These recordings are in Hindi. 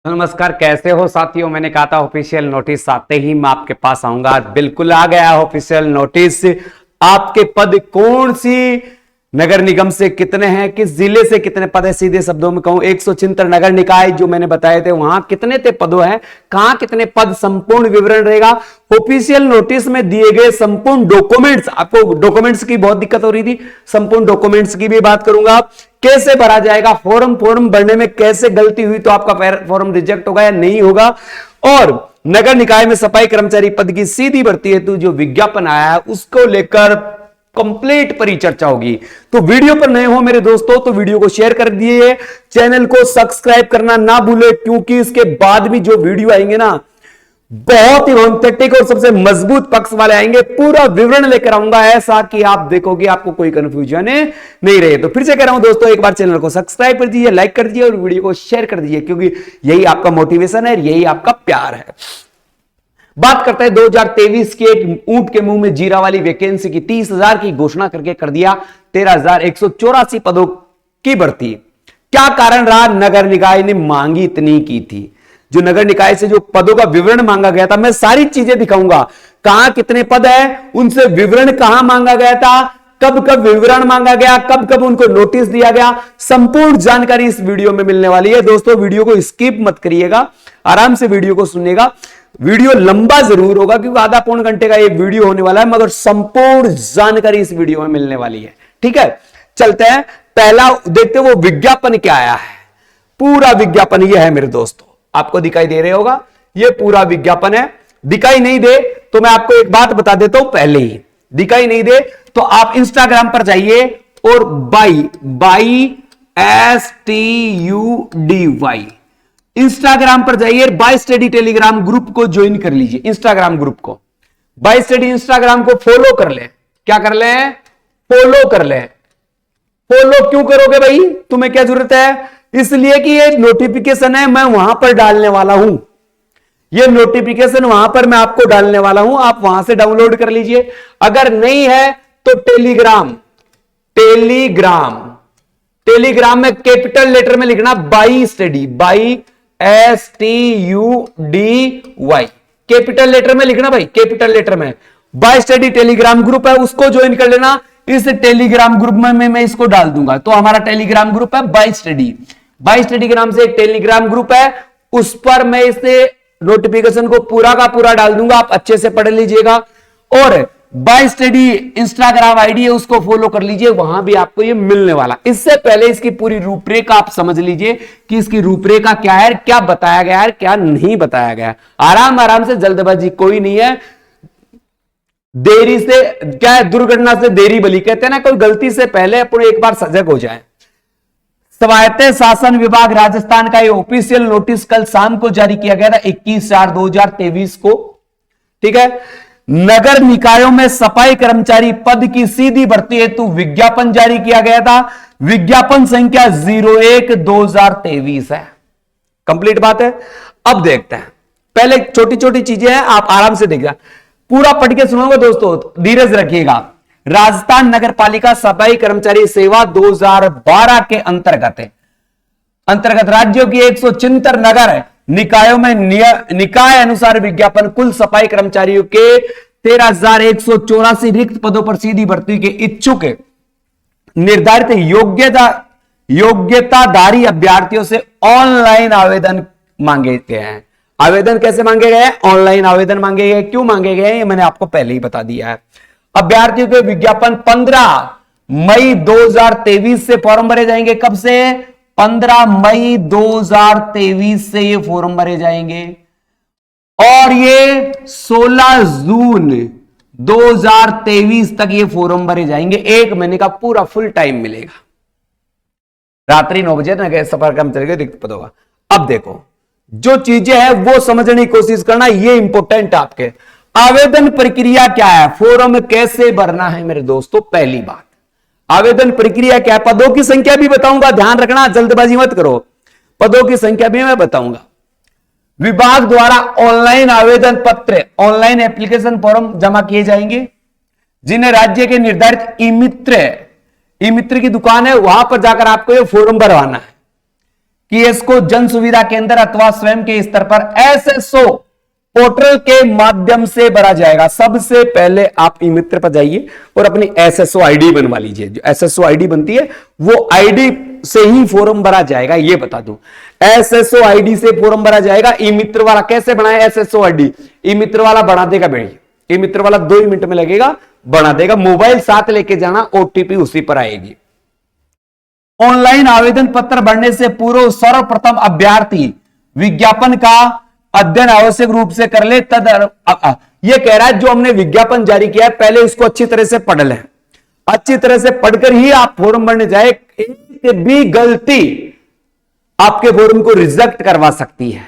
नमस्कार, कैसे हो साथियों। मैंने कहा था ऑफिशियल नोटिस आते ही मैं आपके पास आऊंगा। बिल्कुल आ गया ऑफिशियल नोटिस। आपके पद कौन सी नगर निगम से कितने हैं, किस जिले से कितने पद है, सीधे शब्दों में कहूं 176 नगर निकाय जो मैंने बताए थे वहां कितने थे पदों हैं, कहां कितने पद, संपूर्ण विवरण रहेगा। ऑफिशियल नोटिस में दिए गए संपूर्ण डॉक्यूमेंट्स, आपको डॉक्यूमेंट्स की बहुत दिक्कत हो रही थी, संपूर्ण डॉक्यूमेंट्स की भी बात करूंगा। कैसे भरा जाएगा फॉर्म भरने में कैसे गलती हुई तो आपका फॉर्म रिजेक्ट होगा या नहीं होगा, और नगर निकाय में सफाई कर्मचारी पद की सीधी भर्ती हेतु जो विज्ञापन आया है उसको लेकर कंप्लीट परिचर्चा होगी। तो वीडियो पर नए हो मेरे दोस्तों तो वीडियो को शेयर कर दिए, चैनल को सब्सक्राइब करना ना भूले, क्योंकि इसके बाद भी जो वीडियो आएंगे ना बहुत ही ऑथेंटिक और सबसे मजबूत पक्ष वाले आएंगे। पूरा विवरण लेकर आऊंगा ऐसा कि आप देखोगे आपको कोई कंफ्यूजन नहीं रहे। तो फिर से कह रहा हूं दोस्तों, एक बार चैनल को सब्सक्राइब कर दीजिए, लाइक कर दीजिए और वीडियो को शेयर कर दीजिए, क्योंकि यही आपका मोटिवेशन है, यही आपका प्यार है। बात करते हैं 2023 के एक ऊंट के मुंह में जीरा वाली वैकेंसी की 30,000 की घोषणा करके कर दिया 13,184 पदों की भर्ती। क्या कारण रहा, नगर निकाय ने मांगी इतनी की थी। जो नगर निकाय से जो पदों का विवरण मांगा गया था, मैं सारी चीजें दिखाऊंगा, कहां कितने पद है, उनसे विवरण कहां मांगा गया था, कब कब विवरण मांगा गया, कब कब उनको नोटिस दिया गया, संपूर्ण जानकारी इस वीडियो में मिलने वाली है। दोस्तों वीडियो को स्किप मत करिएगा, आराम से वीडियो को सुनिएगा। वीडियो लंबा जरूर होगा क्योंकि आधा पौन घंटे का ये वीडियो होने वाला है, मगर संपूर्ण जानकारी इस वीडियो में मिलने वाली है। ठीक है, चलते हैं। पहला देखते हैं वो विज्ञापन क्या आया है। पूरा विज्ञापन यह है मेरे दोस्तों, आपको दिखाई दे रहे होगा, यह पूरा विज्ञापन है। दिखाई नहीं दे तो मैं आपको एक बात बता देता हूं, पहले ही दिखाई नहीं दे तो आप इंस्टाग्राम पर जाइए और बाई STUDY इंस्टाग्राम पर जाइए, बाय स्टडी टेलीग्राम ग्रुप को ज्वाइन कर लीजिए। इंस्टाग्राम ग्रुप को बाय स्टडी इंस्टाग्राम को फॉलो कर ले। क्या कर ले? फॉलो कर ले। फॉलो क्यों करोगे भाई, तुम्हें क्या जरूरत है? इसलिए कि ये नोटिफिकेशन है, मैं वहां पर डालने वाला हूं। ये नोटिफिकेशन वहां पर मैं आपको डालने वाला हूं, आप वहां से डाउनलोड कर लीजिए। अगर नहीं है तो टेलीग्राम में कैपिटल लेटर में लिखना by study, by STUDY, capital letter में लिखना भाई, कैपिटल लेटर में। बाय स्टडी टेलीग्राम ग्रुप है, उसको ज्वाइन कर लेना। इस टेलीग्राम ग्रुप में मैं इसको डाल दूंगा। तो हमारा टेलीग्राम ग्रुप है बाय स्टडी के नाम से एक टेलीग्राम ग्रुप है, उस पर मैं इसे नोटिफिकेशन को पूरा का पूरा डाल दूंगा, आप अच्छे से पढ़ लीजिएगा। और बाय स्टडी इंस्टाग्राम आईडी है, उसको फॉलो कर लीजिए, वहां भी आपको ये मिलने वाला। इससे पहले इसकी पूरी रूपरेखा आप समझ लीजिए कि इसकी रूपरेखा क्या है, क्या बताया गया है, क्या नहीं बताया गया है। आराम से, जल्दबाजी कोई नहीं है। देरी से क्या है, दुर्घटना से देरी भली, कहते हैं ना, कोई गलती से पहले अपन एक बार सजग हो जाए। स्वायत्त शासन विभाग राजस्थान का ये ऑफिशियल नोटिस कल शाम को जारी किया गया था 21/4/2023 को। ठीक है, नगर निकायों में सफाई कर्मचारी पद की सीधी भर्ती हेतु विज्ञापन जारी किया गया था। विज्ञापन संख्या 01/2023 है। कंप्लीट बात है। अब देखते हैं, पहले छोटी छोटी चीजें हैं, आप आराम से देखिए, पूरा पढ़ के सुनोगे दोस्तों, धीरज रखिएगा। राजस्थान नगर पालिका सफाई कर्मचारी सेवा 2012 के अंतर्गत राज्यों की 176 नगर निकायों में निकाय अनुसार विज्ञापन कुल सफाई कर्मचारियों के 13,184 रिक्त पदों पर सीधी भर्ती के इच्छुक निर्धारित योग्यताधारी अभ्यर्थियों से ऑनलाइन आवेदन मांगे गए हैं। आवेदन कैसे मांगे गए हैं? ऑनलाइन आवेदन मांगे गए। क्यों मांगे गए हैं ये मैंने आपको पहले ही बता दिया है। अभ्यर्थियों के विज्ञापन 15 मई 2023 से फॉर्म भरे जाएंगे। कब से? 15 मई 2023 से ये फॉर्म भरे जाएंगे और ये 16 जून 2023 तक ये फॉर्म भरे जाएंगे। 1 महीने का पूरा फुल टाइम मिलेगा। रात्रि 9 बजे तक सफर कर्मचारी के रिक्त पदों का। अब देखो, जो चीजें हैं वो समझने की कोशिश करना, ये इंपॉर्टेंट आपके। आवेदन प्रक्रिया क्या है, फॉर्म कैसे भरना है मेरे दोस्तों। पहली बात, आवेदन प्रक्रिया क्या है, पदों की संख्या भी बताऊंगा, ध्यान रखना, जल्दबाजी मत करो, पदों की संख्या भी मैं बताऊंगा। विभाग द्वारा ऑनलाइन आवेदन पत्र, ऑनलाइन एप्लीकेशन फॉर्म जमा किए जाएंगे, जिन्हें राज्य के निर्धारित ई मित्र की दुकान है वहां पर जाकर आपको ये फॉर्म भरवाना है। कि इसको जन सुविधा केंद्र अथवा स्वयं के स्तर पर एसएसओ पोर्टल के माध्यम से भरा जाएगा। सबसे पहले आप ई मित्र पर जाइए और अपनी एसएसओ आईडी बनवा लीजिए। जो एसएसओ आईडी बनती है वो आईडी से ही फॉर्म भरा जाएगा, ये बता दूं। एसएसओ आईडी से फॉर्म भरा जाएगा। ई मित्र वाला कैसे बनाए एसएसओ आईडी? ई मित्र वाला बना देगा बेड़ी, ई मित्र वाला 2 ही मिनट में लगेगा, बना देगा। मोबाइल साथ लेके जाना, ओटीपी उसी पर आएगी। ऑनलाइन आवेदन पत्र भरने से पूर्व सर्वप्रथम अभ्यर्थी विज्ञापन का अध्ययन आवश्यक रूप से कर ले। ये कह रहा है जो हमने विज्ञापन जारी किया है पहले उसको अच्छी तरह से पढ़ लें, अच्छी तरह से पढ़कर ही आप फॉर्म भरने जाए। एक भी गलती आपके फॉर्म को रिजेक्ट करवा सकती है।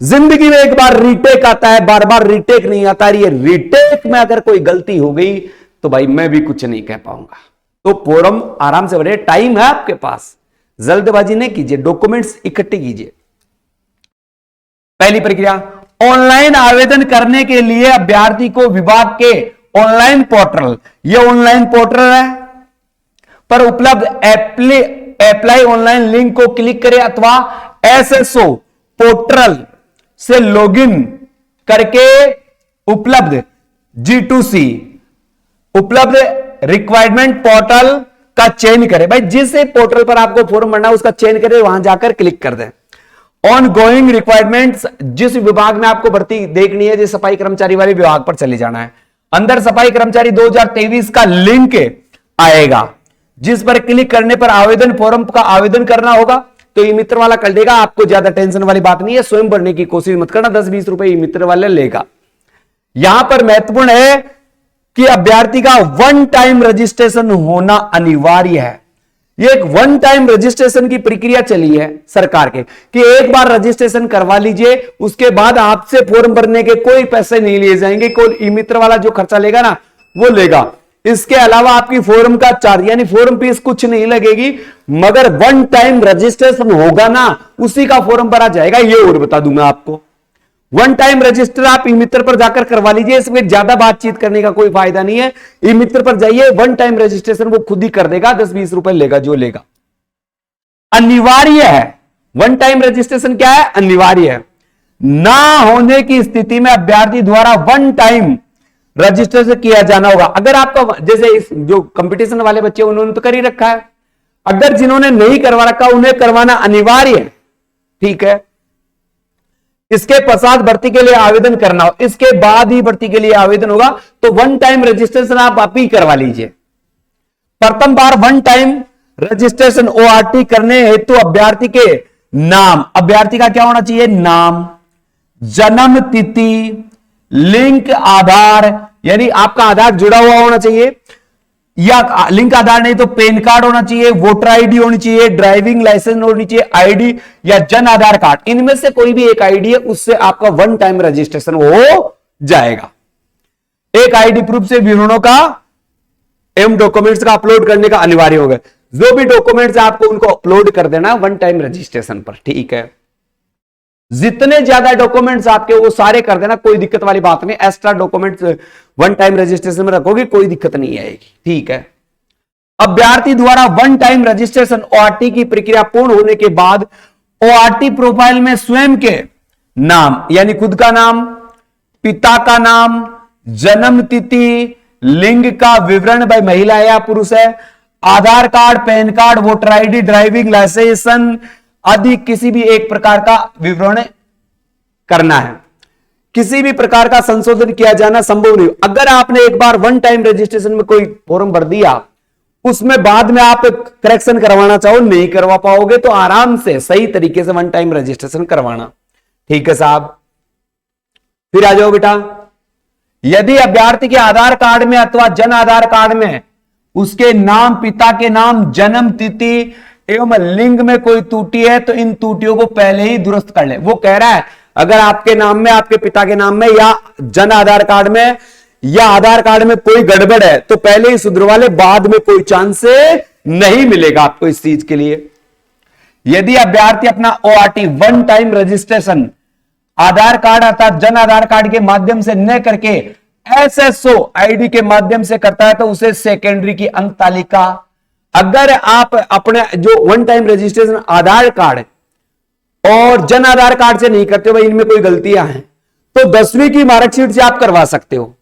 जिंदगी में एक बार रीटेक आता है, बार बार रीटेक नहीं आता। ये रीटेक में अगर कोई गलती हो गई तो भाई मैं भी कुछ नहीं कह पाऊंगा। तो फॉर्म आराम से भरिए, टाइम है आपके पास, जल्दबाजी नहीं कीजिए, डॉक्यूमेंट्स इकट्ठे कीजिए। पहली प्रक्रिया, ऑनलाइन आवेदन करने के लिए अभ्यर्थी को विभाग के ऑनलाइन पोर्टल, ये ऑनलाइन पोर्टल है पर उपलब्ध अप्लाई ऑनलाइन लिंक को क्लिक करें अथवा एसएसओ पोर्टल से लॉगिन करके उपलब्ध G2C उपलब्ध रिक्वायरमेंट पोर्टल का चयन करें। भाई जिस पोर्टल पर आपको फॉर्म भरना है उसका चयन करें, वहां जाकर क्लिक कर दें। ऑन गोइंग रिक्वायरमेंट्स, जिस विभाग में आपको भर्ती देखनी है, जिस सफाई कर्मचारी वाले विभाग पर चले जाना है, अंदर सफाई कर्मचारी 2023 का लिंक आएगा जिस पर क्लिक करने पर आवेदन फॉर्म का आवेदन करना होगा। तो ई मित्र वाला कर देगा, आपको ज्यादा टेंशन वाली बात नहीं है, स्वयं भरने की कोशिश मत करना, 10-20 रुपए ई मित्र वाले लेगा। यहां पर महत्वपूर्ण है कि अभ्यर्थी का वन टाइम रजिस्ट्रेशन होना अनिवार्य है। ये एक वन टाइम रजिस्ट्रेशन की प्रक्रिया चली है सरकार के कि एक बार रजिस्ट्रेशन करवा लीजिए, उसके बाद आपसे फॉर्म भरने के कोई पैसे नहीं लिए जाएंगे, कोई ई मित्र वाला जो खर्चा लेगा ना वो लेगा। इसके अलावा आपकी फॉर्म का चार्ज यानी फॉर्म फीस कुछ नहीं लगेगी, मगर वन टाइम रजिस्ट्रेशन होगा ना उसी का फॉर्म भरा जाएगा। ये और बता दूंगा आपको, वन टाइम रजिस्टर आप ई मित्र पर जाकर करवा लीजिए, इसमें ज्यादा बातचीत करने का कोई फायदा नहीं है। ई मित्र पर जाइए, वन टाइम रजिस्ट्रेशन वो खुद ही कर देगा, 10-20 रुपए लेगा जो लेगा। अनिवार्य है, वन टाइम रजिस्ट्रेशन क्या है? अनिवार्य है। ना होने की स्थिति में अभ्यर्थी द्वारा वन टाइम रजिस्ट्रेशन किया जाना होगा। अगर आपका जैसे इस जो कंपटीशन वाले बच्चे उन्होंने तो कर ही रखा है, अगर जिन्होंने नहीं करवा रखा उन्हें करवाना अनिवार्य है, ठीक है। इसके पश्चात भर्ती के लिए आवेदन करना हो, इसके बाद ही भर्ती के लिए आवेदन होगा। तो वन टाइम रजिस्ट्रेशन आप ही करवा लीजिए। प्रथम बार वन टाइम रजिस्ट्रेशन ORT करने हेतु अभ्यर्थी के नाम, अभ्यर्थी का क्या होना चाहिए? नाम, जन्म तिथि, लिंक आधार यानी आपका आधार जुड़ा हुआ होना चाहिए, या लिंक आधार नहीं तो पैन कार्ड होना चाहिए, वोटर आईडी होनी चाहिए, ड्राइविंग लाइसेंस होनी चाहिए, आईडी या जन आधार कार्ड, इनमें से कोई भी एक आईडी है, उससे आपका वन टाइम रजिस्ट्रेशन हो जाएगा। एक आईडी प्रूफ से विवरणों का एवं डॉक्यूमेंट्स का अपलोड करने का अनिवार्य होगा। जो भी डॉक्यूमेंट्स आपको उनको अपलोड कर देना वन टाइम रजिस्ट्रेशन पर, ठीक है। जितने ज्यादा डॉक्यूमेंट्स आपके वो सारे कर देना, कोई दिक्कत वाली बात नहीं। Extra documents one time registration में रखोगे कोई दिक्कत नहीं आएगी, ठीक है। अभ्यर्थी द्वारा वन टाइम रजिस्ट्रेशन ORT की प्रक्रिया पूर्ण होने के बाद ORT प्रोफाइल में स्वयं के नाम यानी खुद का नाम, पिता का नाम, जन्म तिथि, लिंग का विवरण, भाई महिला है या पुरुष है, Aadhaar card, PAN card, voter ID, driving licence आदि किसी भी एक प्रकार का विवरण करना है। किसी भी प्रकार का संशोधन किया जाना संभव नहीं। अगर आपने एक बार वन टाइम रजिस्ट्रेशन में कोई फॉर्म भर दिया, उसमें बाद में आप करेक्शन करवाना चाहो नहीं करवा पाओगे, तो आराम से सही तरीके से वन टाइम रजिस्ट्रेशन करवाना, ठीक है साहब। फिर आ जाओ बेटा, यदि अभ्यर्थी के आधार कार्ड में अथवा जन आधार कार्ड में उसके नाम, पिता के नाम, जन्म तिथि एवं लिंग में कोई त्रुटि है तो इन त्रुटियों को पहले ही दुरुस्त कर ले। वो कह रहा है अगर आपके नाम में, आपके पिता के नाम में या जन आधार कार्ड में या आधार कार्ड में कोई गड़बड़ है तो पहले ही सुधरवा ले, बाद में कोई चांस नहीं मिलेगा आपको इस चीज के लिए। यदि अभ्यर्थी अपना ORT वन टाइम रजिस्ट्रेशन आधार कार्ड अर्थात जन आधार कार्ड के माध्यम से न करके SSO आईडी के माध्यम से करता है तो उसे सेकेंडरी की अंक तालिका, अगर आप अपने जो वन टाइम रजिस्ट्रेशन आधार कार्ड और जन आधार कार्ड से नहीं करते हो भाई, इनमें कोई गलतियां हैं, तो 10वीं की मार्कशीट से आप करवा सकते हो।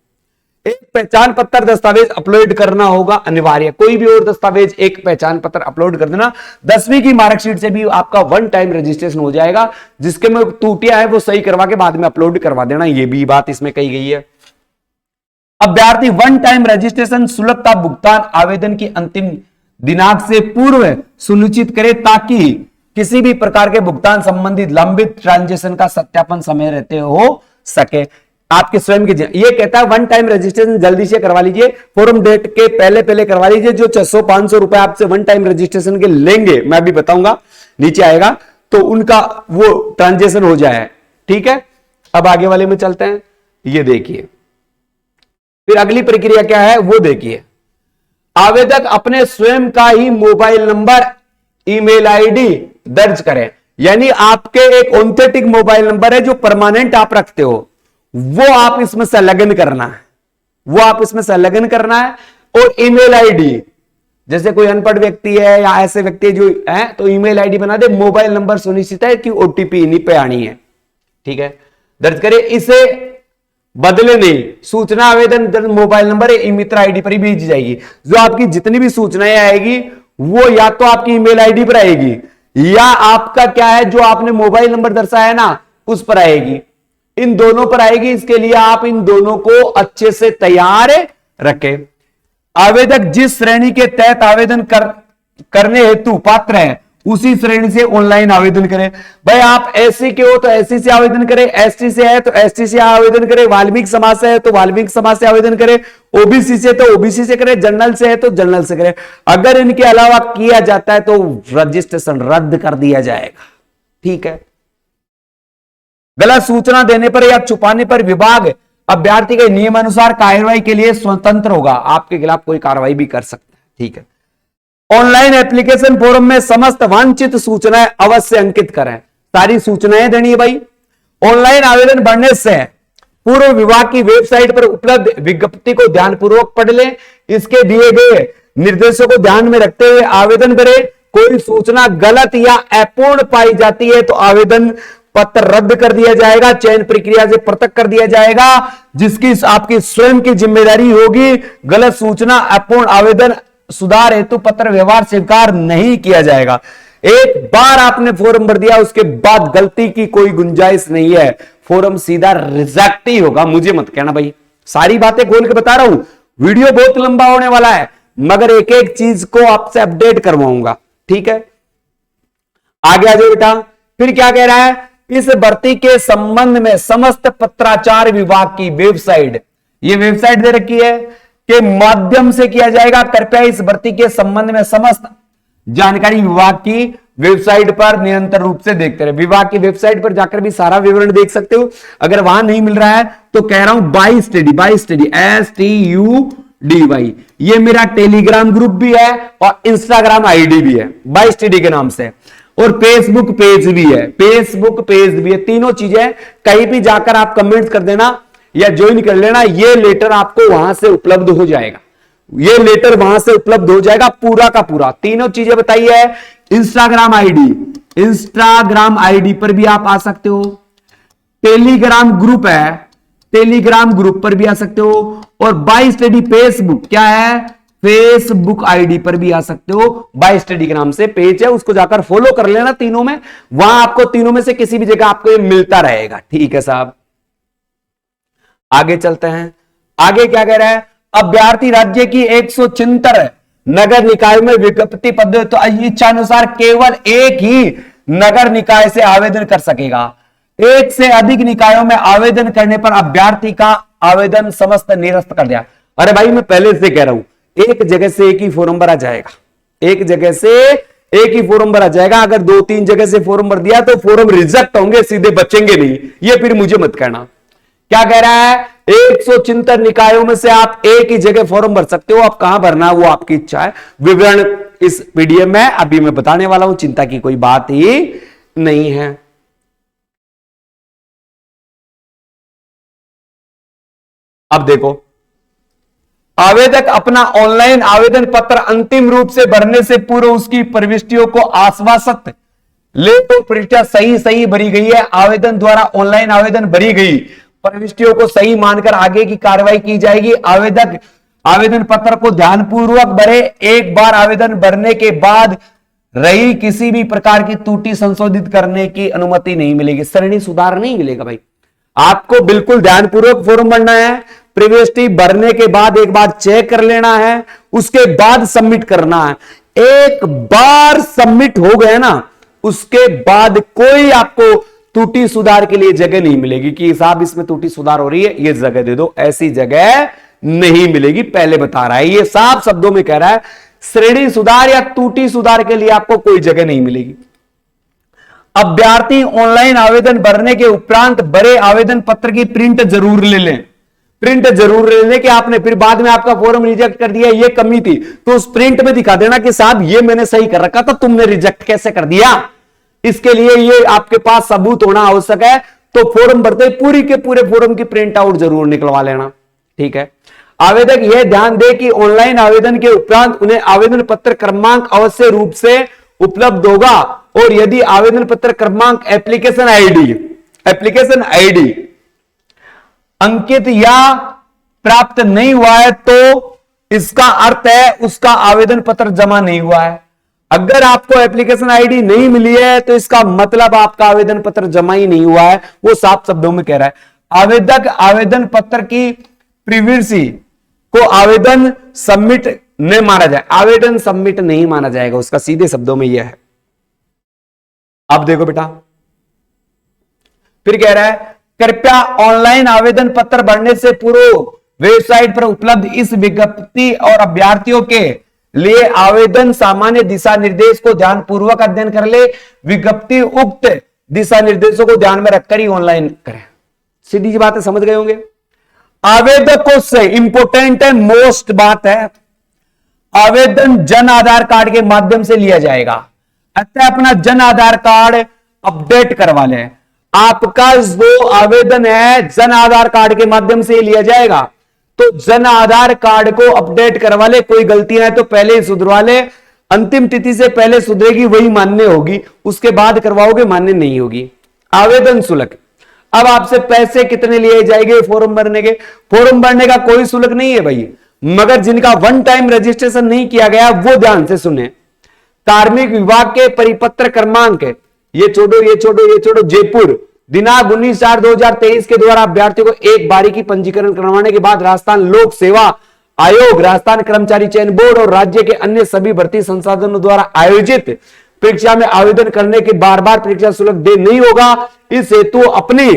एक पहचान पत्र दस्तावेज अपलोड करना होगा अनिवार्य, कोई भी और दस्तावेज एक पहचान पत्र अपलोड कर देना। 10वीं की मार्कशीट से भी आपका वन टाइम रजिस्ट्रेशन हो जाएगा, जिसके में त्रुटियां है वो सही करवा के बाद में अपलोड करवा देना, ये भी बात इसमें कही गई है। अभ्यर्थी वन टाइम रजिस्ट्रेशन शुल्क का भुगतान आवेदन की अंतिम दिनांक से पूर्व सुनिश्चित करे, ताकि किसी भी प्रकार के भुगतान संबंधित लंबित ट्रांजेक्शन का सत्यापन समय रहते हो सके। आपके स्वयं की ये कहता है वन टाइम रजिस्ट्रेशन जल्दी से करवा लीजिए, फॉर्म डेट के पहले पहले करवा लीजिए। जो 600-500 रुपए आपसे वन टाइम रजिस्ट्रेशन के लेंगे, मैं भी बताऊंगा नीचे आएगा, तो उनका वो ट्रांजेक्शन हो जाए। ठीक है, अब आगे वाले में चलते हैं। ये देखिए फिर अगली प्रक्रिया क्या है वो देखिए। आवेदक अपने स्वयं का ही मोबाइल नंबर, ईमेल आईडी दर्ज करें, यानी आपके एक ऑथेंटिक मोबाइल नंबर है जो परमानेंट आप रखते हो, वो आप इसमें संलग्न करना है, वो आप इसमें संलग्न करना है। और ईमेल आईडी, जैसे कोई अनपढ़ व्यक्ति है या ऐसे व्यक्ति जो है तो ईमेल आईडी बना दे, मोबाइल नंबर सुनिश्चित है कि ओटीपी इन्हीं पे आनी है। ठीक है, दर्ज करें, इसे बदले नहीं। सूचना आवेदन मोबाइल नंबर ई मित्र आईडी पर ही भेजी जाएगी। जो आपकी जितनी भी सूचनाएं आएगी वो या तो आपकी ईमेल आईडी पर आएगी, या आपका क्या है जो आपने मोबाइल नंबर दर्शाया है ना उस पर आएगी, इन दोनों पर आएगी। इसके लिए आप इन दोनों को अच्छे से तैयार रखें। आवेदक जिस श्रेणी के तहत आवेदन करने हेतु पात्र है उसी श्रेणी से ऑनलाइन आवेदन करें। भाई आप एससी के हो तो एससी से आवेदन करें, एसटी से है तो एसटी से आवेदन करें, वाल्मीकि समाज से है तो वाल्मीकि समाज से आवेदन करें, ओबीसी से तो ओबीसी से करें, जनरल से है तो जनरल से करें। अगर इनके अलावा किया जाता है तो रजिस्ट्रेशन रद्द कर दिया जाएगा। ठीक है, गलत सूचना देने पर या छुपाने पर विभाग अभ्यर्थी के नियमानुसार कार्रवाई के लिए स्वतंत्र होगा, आपके खिलाफ कोई कार्रवाई भी कर सकता है। ठीक है, ऑनलाइन एप्लीकेशन फॉर्म में समस्त वांछित सूचनाएं अवश्य अंकित करें। सारी सूचनाएं देनी है भाई। ऑनलाइन आवेदन भरने से पूर्व विभाग की वेबसाइट पर उपलब्ध विज्ञप्ति को ध्यानपूर्वक पढ़ लें। इसके दिए गए निर्देशों को ध्यान में रखते हुए आवेदन करें। कोई सूचना गलत या अपूर्ण पाई जाती है तो आवेदन पत्र रद्द कर दिया जाएगा, चयन प्रक्रिया से पृथक कर दिया जाएगा, जिसकी आपकी स्वयं की जिम्मेदारी होगी। गलत सूचना, अपूर्ण आवेदन, सुधार हेतु पत्र व्यवहार स्वीकार नहीं किया जाएगा। एक बार आपने फॉर्म भर दिया उसके बाद गलती की कोई गुंजाइश नहीं है, फॉर्म सीधा रिजेक्ट ही होगा। मुझे मत कहना भाई, सारी बातें खोल के बता रहा हूं। वीडियो बहुत लंबा होने वाला है मगर एक एक चीज को आपसे अपडेट करवाऊंगा। ठीक है, आगे आ जाओ बेटा। फिर क्या कह रहा है, इस भर्ती के संबंध में समस्त पत्राचार विभाग की वेबसाइट, ये वेबसाइट दे रखी है, के माध्यम से किया जाएगा। कृपया इस भर्ती के संबंध में समस्त जानकारी विभाग की वेबसाइट पर निरंतर रूप से देखते रहे। विभाग की वेबसाइट पर जाकर भी सारा विवरण देख सकते हो। अगर वहां नहीं मिल रहा है तो कह रहा हूं बाई स्टडी STUDY, ये मेरा टेलीग्राम ग्रुप भी है और इंस्टाग्राम आईडी भी है बाई स्टडी के नाम से, और फेसबुक पेज भी है, तीनों चीजें। कहीं भी जाकर आप कमेंट कर देना या ज्वाइन कर लेना, ये लेटर आपको वहां से उपलब्ध हो जाएगा, ये लेटर वहां से उपलब्ध हो जाएगा पूरा का पूरा। तीनों चीजें बताई है। इंस्टाग्राम आईडी पर भी आप आ सकते हो, टेलीग्राम ग्रुप है, टेलीग्राम ग्रुप पर भी आ सकते हो, और बाई स्टडी फेसबुक क्या है, फेसबुक आईडी पर भी आ सकते हो। बाई स्टडी के नाम से पेज है, उसको जाकर फॉलो कर लेना तीनों में। वहां आपको तीनों में से किसी भी जगह आपको ये मिलता रहेगा। ठीक है साहब, आगे चलते हैं। आगे क्या कह रहा है, अभ्यर्थी राज्य की 176 नगर निकाय में विज्ञप्ति पद तो इच्छानुसार केवल एक ही नगर निकाय से आवेदन कर सकेगा। एक से अधिक निकायों में आवेदन करने पर अभ्यर्थी का आवेदन समस्त निरस्त कर दिया। अरे भाई मैं पहले से कह रहा हूं, एक जगह से एक ही फॉर्म भरा जाएगा, एक जगह से एक ही फॉर्म भरा जाएगा। अगर 2-3 जगह से फॉर्म भर दिया तो फॉर्म रिजेक्ट होंगे, सीधे बचेंगे नहीं। ये फिर मुझे मत कहना। क्या कह रहा है, 176 निकायों में से आप एक ही जगह फॉर्म भर सकते हो। आप कहां भरना है वो आपकी इच्छा है। विवरण इस पीडीएफ में अभी मैं बताने वाला हूं, चिंता की कोई बात ही नहीं है। अब देखो, आवेदक अपना ऑनलाइन आवेदन पत्र अंतिम रूप से भरने से पूर्व उसकी प्रविष्टियों को आश्वासित ले तो परीक्षा सही भरी गई है, आवेदन द्वारा ऑनलाइन आवेदन भरी गई, प्रविष्टियों को सही मानकर आगे की कार्रवाई की जाएगी। आवेदक आवेदन पत्र को ध्यानपूर्वक भरे। एक बार आवेदन भरने के बाद रही किसी भी प्रकार की त्रुटि संशोधित करने की अनुमति नहीं मिलेगी। सरणी सुधार नहीं मिलेगा भाई, आपको बिल्कुल ध्यानपूर्वक फॉर्म भरना है। प्रविष्टि भरने के बाद एक बार चेक कर लेना है, उसके बाद सबमिट करना है। एक बार सबमिट हो गए ना, उसके बाद कोई आपको त्रुटि सुधार के लिए जगह नहीं मिलेगी कि साहब इसमें त्रुटि सुधार हो रही है, ये जगह दे दो, ऐसी जगह नहीं मिलेगी। पहले बता रहा है, ये साफ शब्दों में कह रहा है, श्रेणी सुधार या त्रुटि सुधार के लिए आपको कोई जगह नहीं मिलेगी। अभ्यर्थी ऑनलाइन आवेदन भरने के उपरांत भरे आवेदन पत्र की प्रिंट जरूर ले लें। प्रिंट जरूर ले लें कि आपने फिर बाद में आपका फॉर्म रिजेक्ट कर दिया, ये कमी थी, तो उस प्रिंट में दिखा देना कि साहब ये मैंने सही कर रखा था, तुमने रिजेक्ट कैसे कर दिया। इसके लिए ये आपके पास सबूत होना आवश्यक है। तो फॉर्म भरते पूरी के पूरे फॉर्म की प्रिंट आउट जरूर निकलवा लेना, ठीक है। आवेदक यह ध्यान दे कि ऑनलाइन आवेदन के उपरांत उन्हें आवेदन पत्र क्रमांक अवश्य रूप से उपलब्ध होगा, और यदि आवेदन पत्र क्रमांक एप्लीकेशन आईडी अंकित या प्राप्त नहीं हुआ है तो इसका अर्थ है उसका आवेदन पत्र जमा नहीं हुआ है। अगर आपको एप्लीकेशन आईडी नहीं मिली है तो इसका मतलब आपका आवेदन पत्र जमा ही नहीं हुआ है। वो साफ शब्दों में कह रहा है। आवेदक आवेदन पत्र की प्रीवियसी को आवेदन सबमिट नहीं माना जाए, आवेदन सबमिट नहीं माना जाएगा, उसका सीधे शब्दों में यह है। अब देखो बेटा, फिर कह रहा है कृपया ऑनलाइन आवेदन पत्र भरने से पूर्व वेबसाइट पर उपलब्ध इस विज्ञप्ति और अभ्यर्थियों के लिए आवेदन सामान्य दिशा निर्देश को ध्यानपूर्वक अध्ययन कर ले। विज्ञप्ति उक्त दिशा निर्देशों को ध्यान में रखकर ही ऑनलाइन करें। सीधी सी बात है, समझ गए होंगे। आवेदकों से इंपोर्टेंट है, मोस्ट बात है, आवेदन जन आधार कार्ड के माध्यम से लिया जाएगा। अतः अपना जन आधार कार्ड अपडेट करवा लें। आपका जो आवेदन है जन आधार कार्ड के माध्यम से लिया जाएगा, तो जन आधार कार्ड को अपडेट करवा ले। कोई गलतियां है तो पहले ही सुधरवा ले, अंतिम तिथि से पहले सुधरेगी वही मान्य होगी, उसके बाद करवाओगे मान्य नहीं होगी। आवेदन शुल्क, अब आपसे पैसे कितने लिए जाएंगे फॉर्म भरने के? फॉर्म भरने का कोई शुल्क नहीं है भाई, मगर जिनका वन टाइम रजिस्ट्रेशन नहीं किया गया वो ध्यान से सुने। कार्मिक विभाग के परिपत्र क्रमांक, ये छोड़ो जयपुर दिनांक 19/4/2023 के द्वारा अभ्यर्थियों को एक बारी की पंजीकरण करवाने के बाद राजस्थान लोक सेवा आयोग, राजस्थान कर्मचारी चयन बोर्ड और राज्य के अन्य सभी भर्ती संसाधनों द्वारा आयोजित परीक्षा में आवेदन करने के बार परीक्षा शुल्क दे नहीं होगा। इस हेतु अपनी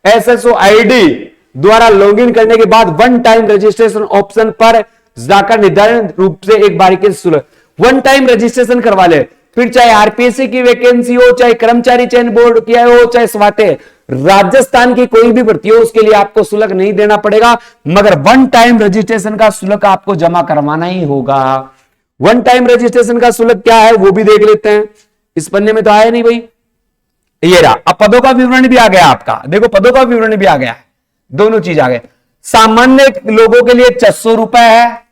SSO ID द्वारा लॉगिन करने के बाद वन टाइम रजिस्ट्रेशन ऑप्शन पर जाकर निर्धारित रूप से एक बारी के शुल्क वन टाइम रजिस्ट्रेशन करवा ले। फिर चाहे आरपीएससी की वैकेंसी हो, चाहे कर्मचारी चयन बोर्ड की हो, चाहे स्वाते राजस्थान की कोई भी भर्ती हो, उसके लिए आपको शुल्क नहीं देना पड़ेगा, मगर वन टाइम रजिस्ट्रेशन का शुल्क आपको जमा करवाना ही होगा। वन टाइम रजिस्ट्रेशन का शुल्क क्या है वो भी देख लेते हैं। इस पन्ने में तो आया नहीं भाई, ये रहा। अब पदों का विवरण भी आ गया आपका, देखो पदों का विवरण भी आ गया, दोनों चीज आ गए। सामान्य लोगों के लिए 600 रुपए है,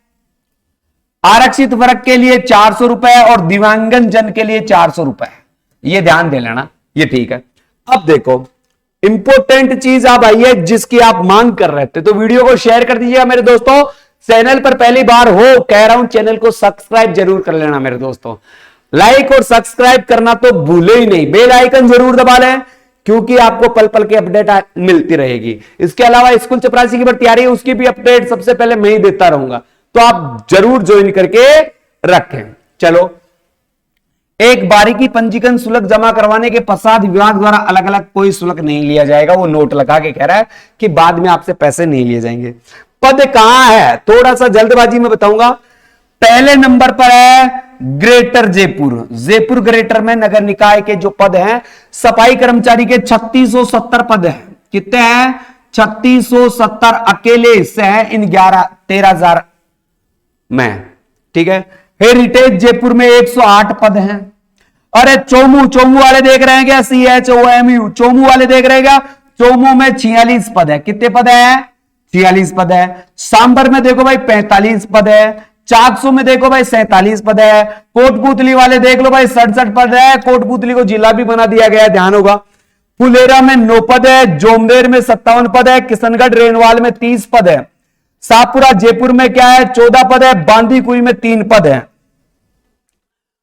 आरक्षित वर्ग के लिए 400 रुपए और दिव्यांगन जन के लिए 400 रुपए है। ये ध्यान दे लेना, ये ठीक है। अब देखो इंपॉर्टेंट चीज अब आई है जिसकी आप मांग कर रहे थे, तो वीडियो को शेयर कर दीजिएगा मेरे दोस्तों। चैनल पर पहली बार हो, कह रहा हूं चैनल को सब्सक्राइब जरूर कर लेना मेरे दोस्तों। लाइक और सब्सक्राइब करना तो भूले ही नहीं, बेल आइकन जरूर दबा लें, क्योंकि आपको पल पल की अपडेट मिलती रहेगी। इसके अलावा स्कूल चपरासी की भर्ती आ रही है, उसकी भी अपडेट सबसे पहले मैं ही देता रहूंगा, तो आप जरूर ज्वाइन करके रखें। चलो, एक बारी की पंजीकरण शुल्क जमा करवाने के पश्चात विभाग द्वारा अलग अलग कोई शुल्क नहीं लिया जाएगा। वो नोट लगा के कह रहा है कि बाद में आपसे पैसे नहीं लिए जाएंगे। पद कहां है, थोड़ा सा जल्दबाजी में बताऊंगा। पहले नंबर पर है ग्रेटर जयपुर, जयपुर ग्रेटर में नगर निकाय के जो पद हैं, सफाई कर्मचारी के 3670 पद हैं। कितने हैं? 3670 अकेले इससे है इन 13,000 में, ठीक है। हेरिटेज जयपुर में 108 पद हैं। अरे चोमू वाले देख रहे हैं क्या? CHOMU चोमू वाले देख रहे हैं क्या? चोमू में 46 पद है। कितने पद है? 46 पद है। सांबर में देखो भाई 45 पद है। 400 में देखो भाई 47 पद है। कोटपुतली वाले देख लो भाई 67 पद है। कोटपुतली को जिला भी बना दिया गया है, ध्यान होगा। फुलेरा में 9 पद है। जोमदेर में 57 पद है। किशनगढ़ रेनवाल में 30 पद है। शाहपुरा जयपुर में क्या है, 14 पद है। बांदीकुई में 3 पद है।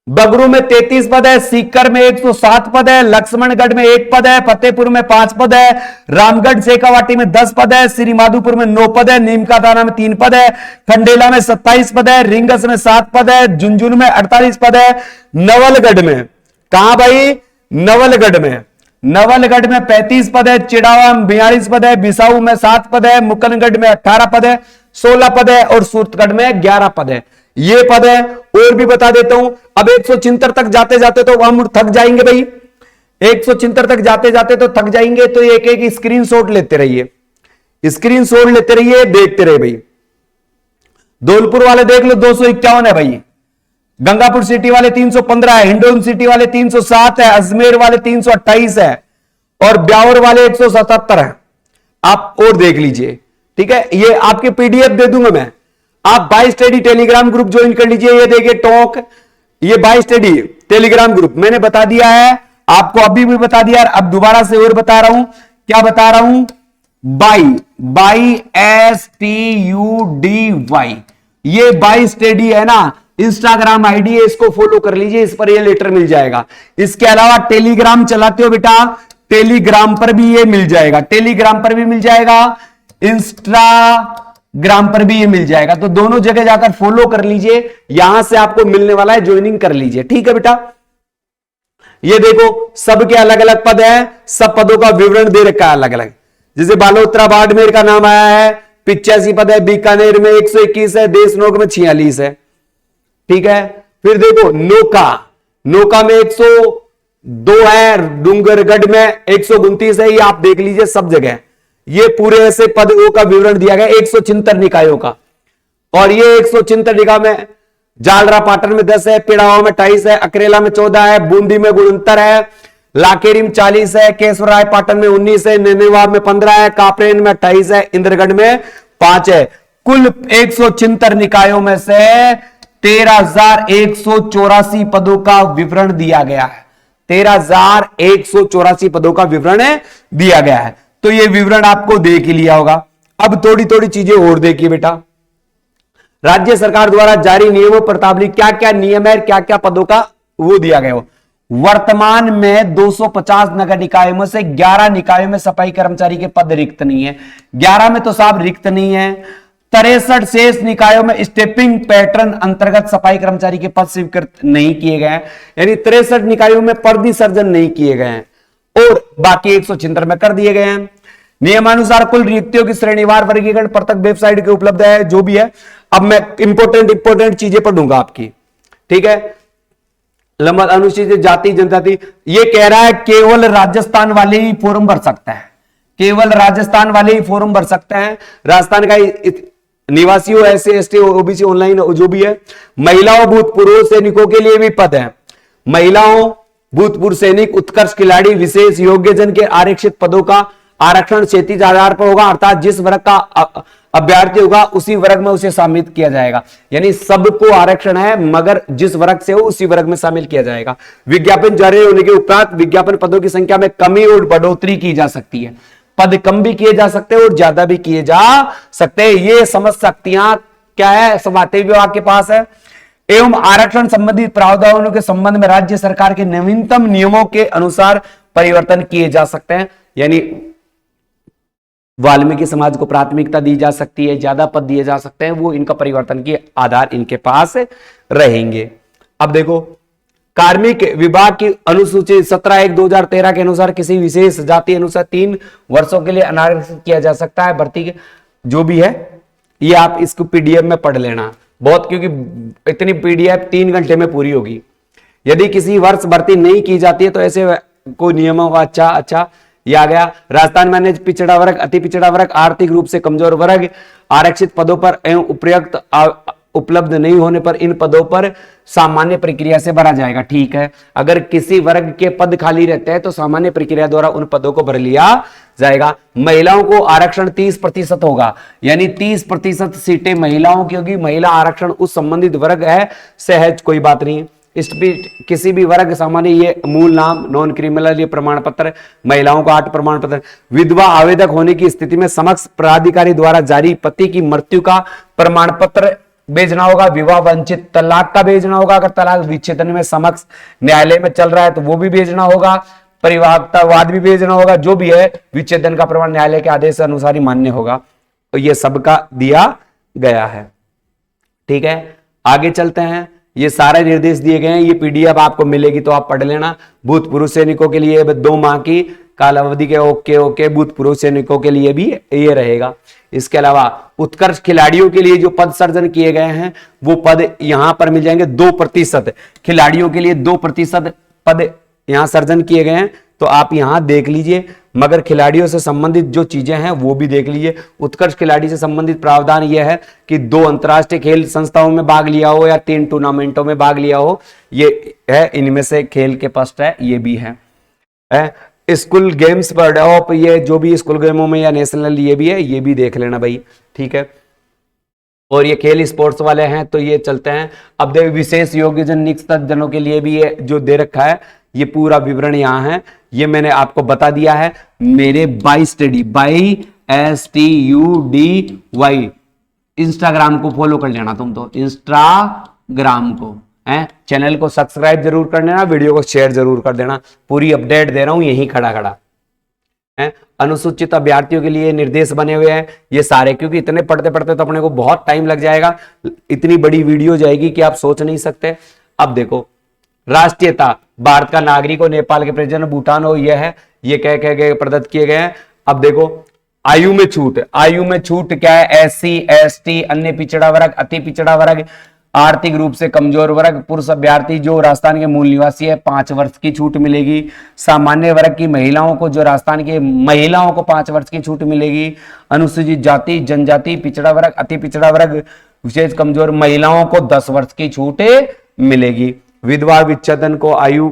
बगरू में 33 पद है। सीकर में 107 पद है। लक्ष्मणगढ़ में 1 पद है। फतेहपुर में 5 पद है। रामगढ़ शेखावाटी में 10 पद है। श्री माधोपुर में 9 पद है। नीमकाथाना में 3 पद है। खंडेला में 27 पद है। रिंगस में 7 पद है। झुंझुनू में 48 पद है। नवलगढ़ में, कहां भाई, नवलगढ़ में, नवलगढ़ में 35 पद है। चिड़ावा में 42 पद है। बिसाऊ में 7 पद है। मुकनगढ़ में 18 पद है। 16 पद है। और सूरतगढ़ में 11 पद है। ये पद है। और भी बता देता हूं। अब 176 तक जाते जाते तो हम थक जाएंगे भाई, 176 तक जाते जाते तो थक जाएंगे। तो एक एक स्क्रीनशॉट लेते रहिए, स्क्रीनशॉट लेते रहिए, देखते रहिए भाई। धौलपुर वाले देख लो 251 है भाई। गंगापुर सिटी वाले 315 है। हिंडोन सिटी वाले 307 है। अजमेर वाले 328 है। और ब्यावर वाले 177 है। आप और देख लीजिए, ठीक है। ये आपके पीडीएफ दे दूंगा मैं, आप by study Telegram group join कर लीजिए। ये देखिए टॉक, ये बाई स्टडी टेलीग्राम ग्रुप मैंने बता दिया है आपको, अभी भी बता दिया। अब दोबारा से और बता रहा हूं, क्या बता रहा हूं, बाई STUDY, ये बाई स्टडी है ना, इंस्टाग्राम आईडी है, इसको फॉलो कर लीजिए। इस पर ये लेटर मिल जाएगा। इसके अलावा टेलीग्राम चलाते हो बेटा, टेलीग्राम पर भी ये मिल जाएगा, टेलीग्राम पर भी मिल जाएगा, इंस्टाग्राम पर भी ये मिल जाएगा। तो दोनों जगह जाकर फॉलो कर लीजिए, यहां से आपको मिलने वाला है, ज्वाइनिंग कर लीजिए, ठीक है बेटा। ये देखो सबके अलग अलग पद हैं, सब पदों का विवरण दे रखा है अलग अलग। जैसे बालोतरा बाड़मेर का नाम आया है, 85 पद है। बीकानेर में 121 है। देशनोक में 46 है, ठीक है। फिर देखो नोका में 102 है। डूंगरगढ़ में 129 है। ये आप देख लीजिए सब जगह, ये पूरे ऐसे पदों का विवरण दिया गया 176 निकायों का। और ये 176 निकाय में जालरा पाटन में 10 है। पिड़ावा में 28 है। अकरेला में 14 है। बूंदी में 69 है। लाकेरी में 40 है। केशवराय पाटन में 19 है। नेनेवा में 15 है। कापरेन में 28 है। इंद्रगढ़ में 5 है। कुल 176 निकायों में से 13,184 पदों का विवरण दिया गया है। 13,184 पदों का विवरण दिया गया है। तो ये विवरण आपको देख ही लिया होगा। अब थोड़ी थोड़ी चीजें और देखिए बेटा। राज्य सरकार द्वारा जारी नियमों प्रतावली क्या क्या नियम है, क्या क्या पदों का वो दिया गया हो। वर्तमान में 250 नगर निकायों में से 11 निकायों में सफाई कर्मचारी के पद रिक्त नहीं है। 11 में तो साहब रिक्त नहीं है। 63 शेष निकायों में स्टेपिंग पैटर्न अंतर्गत सफाई कर्मचारी के पद स्वीकृत नहीं किए गए हैं, यानी 63 निकायों में पद सर्जन नहीं किए गए हैं और बाकी 176 में कर दिए गए हैं। नियमानुसार कुल रिक्तियों की श्रेणीवार वर्गीकरण प्रत्येक वेबसाइट के उपलब्ध है, जो भी है। अब मैं इंपोर्टेंट चीजें पढ़ूंगा आपकी, ठीक है। लंबा अनुसूचित जाति जनजाति, ये कह रहा है केवल राजस्थान वाले ही फॉर्म भर सकता है, केवल राजस्थान वाले ही फॉर्म भर सकते हैं। राजस्थान का निवासी हो, SC ST OBC ऑनलाइन जो भी है। महिलाओं भूतपूर्व सैनिकों के लिए भी पद है। महिलाओं भूतपूर्व सैनिक उत्कर्ष खिलाड़ी विशेष योग्यजन के आरक्षित पदों का आरक्षण क्षैतिज आधार पर होगा, अर्थात जिस वर्ग का अभ्यर्थी होगा उसी वर्ग में उसे शामिल किया जाएगा। यानी सबको आरक्षण है, मगर जिस वर्ग से हो उसी वर्ग में शामिल किया जाएगा। विज्ञापन जारी होने के उपरांत विज्ञापन पदों की संख्या में कमी और बढ़ोतरी की जा सकती है। पद कम भी किए जा सकते हैं और ज्यादा भी किए जा सकते हैं। ये समझ शक्तियां क्या है, समाहर्ती विभाग के पास है। एवं आरक्षण संबंधित प्रावधानों के संबंध में राज्य सरकार के नवीनतम नियमों के अनुसार परिवर्तन किए जा सकते हैं। यानी वाल्मीकि समाज को प्राथमिकता दी जा सकती है, ज्यादा पद दिए जा सकते हैं, वो इनका परिवर्तन के आधार इनके पास रहेंगे। अब देखो कार्मिक विभाग की अनुसूची 17/1/2013 के अनुसार किसी विशेष जाति अनुसार 3 वर्षों के लिए अनारक्षित किया जा सकता है। भर्ती के जो भी है ये आप इसको पीडीएफ में पढ़ लेना बहुत, क्योंकि इतनी पीडीएफ 3 घंटे में पूरी होगी। यदि किसी वर्ष भर्ती नहीं की जाती है तो ऐसे कोई नियमों का अच्छा ये आ गया। राजस्थान में पिछड़ा वर्ग, अति पिछड़ा वर्ग, आर्थिक रूप से कमजोर वर्ग आरक्षित पदों पर एवं उपयुक्त उपलब्ध नहीं होने पर इन पदों पर सामान्य प्रक्रिया से भरा जाएगा। ठीक है, अगर किसी वर्ग के पद खाली रहते हैं तो सामान्य प्रक्रिया द्वारा उन पदों को भर लिया जाएगा। महिलाओं को आरक्षण 30% होगा, यानी 30% सीटें महिलाओं की होगी। महिला आरक्षण उस संबंधित वर्ग है, सहज कोई बात नहीं। इस किसी भी वर्ग सामान्य, ये मूल नाम, नॉन क्रिमिनल ये प्रमाण पत्र, महिलाओं को 8 प्रमाण पत्र। विधवा आवेदक होने की स्थिति में समक्ष प्राधिकारी द्वारा जारी पति की मृत्यु का प्रमाण पत्र भेजना होगा। विवाह वंचित तलाक का भेजना होगा, अगर तलाक विच्छेदन में समक्ष न्यायालय में चल रहा है तो वो भी भेजना होगा। परिवारवाद भी भेजना होगा, जो भी है विच्छेदन का प्रमाण न्यायालय के आदेश अनुसार ही मान्य होगा। तो ये सबका दिया गया है। ठीक है, आगे चलते हैं। ये सारे निर्देश दिए गए हैं, ये पीडीएफ आपको मिलेगी तो आप पढ़ लेना। भूतपूर्व सैनिकों के लिए 2 माह की कालावधि के ओके भूतपूर्व सैनिकों के लिए भी ये रहेगा। इसके अलावा उत्कर्ष खिलाड़ियों के लिए जो पद सृजन किए गए हैं वो पद यहां पर मिल जाएंगे। 2% खिलाड़ियों के लिए 2% पद यहां सृजन किए गए हैं, तो आप यहां देख लीजिए। मगर खिलाड़ियों से संबंधित जो चीजें हैं वो भी देख लीजिए। उत्कर्ष खिलाड़ी से संबंधित प्रावधान यह है कि 2 अंतरराष्ट्रीय खेल संस्थाओं में भाग लिया हो या 3 टूर्नामेंटों में भाग लिया हो, ये है। इनमें से खेल के फर्स्ट है, ये भी है। स्कूल गेम्स पर ऑफ, ये जो भी स्कूल गेमों में या नेशनल ये भी है, ये भी देख लेना भाई। ठीक है, और ये खेल स्पोर्ट्स वाले हैं तो ये चलते हैं। अब देखो विशेष योग्यजन नियुक्त जनों के लिए भी ये जो दे रखा है, ये पूरा विवरण यहां है, ये मैंने आपको बता दिया है मेरे बाई STUDY इंस्टाग्राम को फॉलो कर लेना तुम, तो इंस्टाग्राम को है, चैनल को सब्सक्राइब जरूर कर लेना, वीडियो को शेयर जरूर कर देना। पूरी अपडेट दे रहा हूं यहीं खड़ा खड़ा है। अनुसूचित अभ्यर्थियों के लिए निर्देश बने हुए हैं ये सारे, क्योंकि इतने पढ़ते पढ़ते तो अपने को बहुत टाइम लग जाएगा, इतनी बड़ी वीडियो जाएगी कि आप सोच नहीं सकते। अब देखो, राष्ट्रीयता भारत का नागरिक हो, नेपाल के प्रेसिडेंट, भूटान हो, यह है, ये कह प्रदत्त किए गए हैं। अब देखो आयु में छूट, आयु में छूट क्या है? SC ST अन्य पिछड़ा वर्ग, अति पिछड़ा वर्ग, आर्थिक रूप से कमजोर वर्ग, पुरुष अभ्यर्थी जो राजस्थान के मूल निवासी है 5 वर्ष की छूट मिलेगी। सामान्य वर्ग की महिलाओं को, जो राजस्थान की महिलाओं को 5 वर्ष की छूट मिलेगी। अनुसूचित जाति जनजाति पिछड़ा वर्ग, अति पिछड़ा वर्ग, विशेष कमजोर महिलाओं को 10 वर्ष की छूट मिलेगी। विधवा विच्छेदन को आयु,